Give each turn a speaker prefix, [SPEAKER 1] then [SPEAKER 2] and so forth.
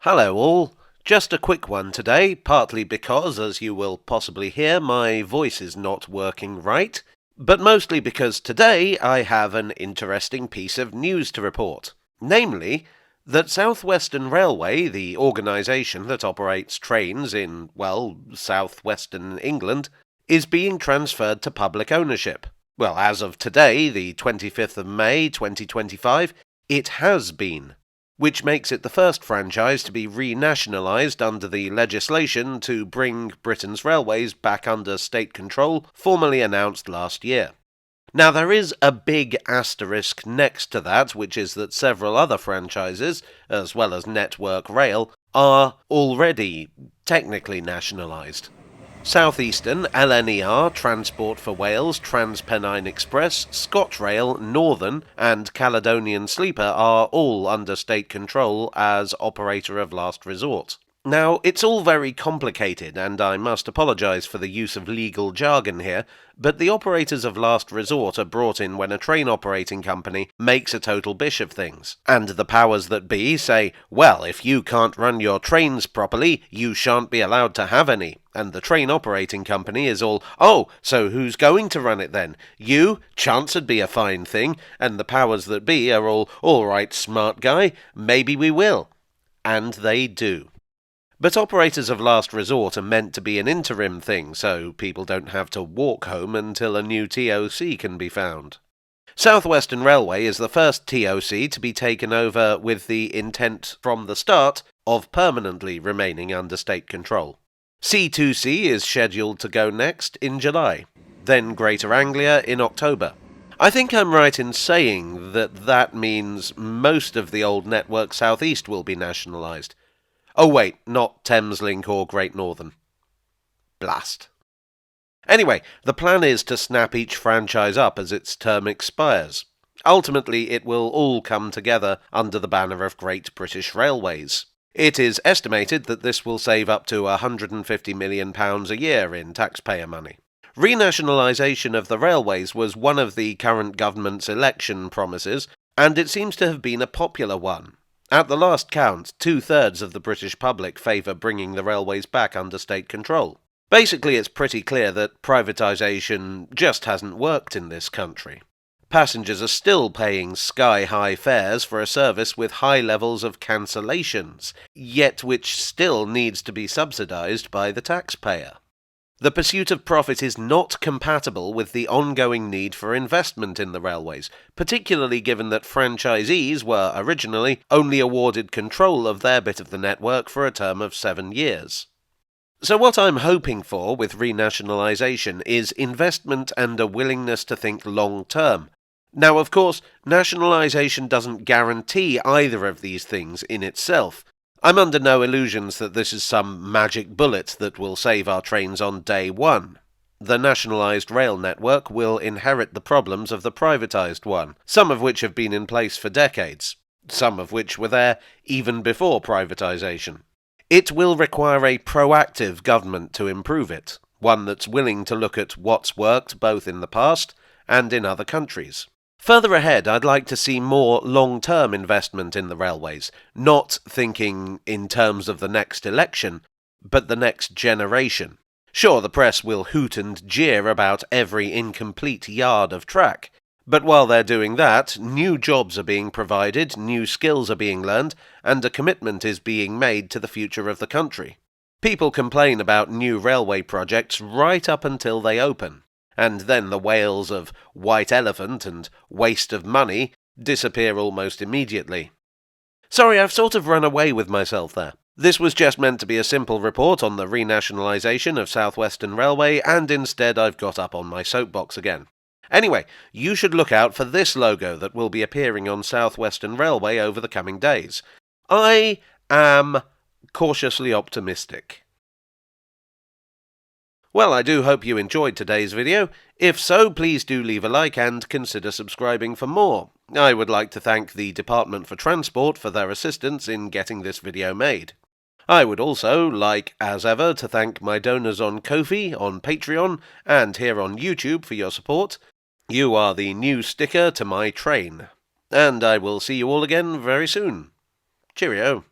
[SPEAKER 1] Hello all. Just a quick one today, partly because, as you will possibly hear, my voice is not working right, but mostly because today I have an interesting piece of news to report. Namely, that Southwestern Railway, the organisation that operates trains in, well, southwestern England, is being transferred to public ownership. Well, as of today, the 25th of May 2025, it has been, which makes it the first franchise to be renationalised under the legislation to bring Britain's railways back under state control, formally announced last year. Now, there is a big asterisk next to that, which is that several other franchises, as well as Network Rail, are already technically nationalised. Southeastern, LNER, Transport for Wales, TransPennine Express, ScotRail, Northern, and Caledonian Sleeper are all under state control as operator of last resort. Now, it's all very complicated, and I must apologise for the use of legal jargon here, but the operators of last resort are brought in when a train operating company makes a total bish of things, and the powers that be say, well, if you can't run your trains properly, you shan't be allowed to have any. And the train operating company is all, oh, so who's going to run it then? You? Chance'd be a fine thing. And the powers that be are all right, smart guy, maybe we will. And they do. But operators of last resort are meant to be an interim thing, so people don't have to walk home until a new TOC can be found. Southwestern Railway is the first TOC to be taken over with the intent from the start of permanently remaining under state control. C2C is scheduled to go next in July, then Greater Anglia in October. I think I'm right in saying that means most of the old Network South East will be nationalised. Oh wait, not Thameslink or Great Northern. Blast. Anyway, the plan is to snap each franchise up as its term expires. Ultimately, it will all come together under the banner of Great British Railways. It is estimated that this will save up to £150 million a year in taxpayer money. Renationalisation of the railways was one of the current government's election promises, and it seems to have been a popular one. At the last count, 2/3 of the British public favour bringing the railways back under state control. Basically, it's pretty clear that privatisation just hasn't worked in this country. Passengers are still paying sky-high fares for a service with high levels of cancellations, yet which still needs to be subsidised by the taxpayer. The pursuit of profit is not compatible with the ongoing need for investment in the railways, particularly given that franchisees were originally only awarded control of their bit of the network for a term of 7 years. So what I'm hoping for with renationalisation is investment and a willingness to think long-term. Now, of course, nationalisation doesn't guarantee either of these things in itself. I'm under no illusions that this is some magic bullet that will save our trains on day one. The nationalised rail network will inherit the problems of the privatised one, some of which have been in place for decades, some of which were there even before privatisation. It will require a proactive government to improve it, one that's willing to look at what's worked both in the past and in other countries. Further ahead, I'd like to see more long-term investment in the railways, not thinking in terms of the next election, but the next generation. Sure, the press will hoot and jeer about every incomplete yard of track, but while they're doing that, new jobs are being provided, new skills are being learned, and a commitment is being made to the future of the country. People complain about new railway projects right up until they open, and then the wails of white elephant and waste of money disappear almost immediately. Sorry, I've sort of run away with myself there. This was just meant to be a simple report on the renationalisation of Southwestern Railway, and instead I've got up on my soapbox again. Anyway, you should look out for this logo that will be appearing on Southwestern Railway over the coming days. I am cautiously optimistic. Well, I do hope you enjoyed today's video. If so, please do leave a like and consider subscribing for more. I would like to thank the Department for Transport for their assistance in getting this video made. I would also like, as ever, to thank my donors on Ko-fi, on Patreon, and here on YouTube for your support. You are the new sticker to my train. And I will see you all again very soon. Cheerio.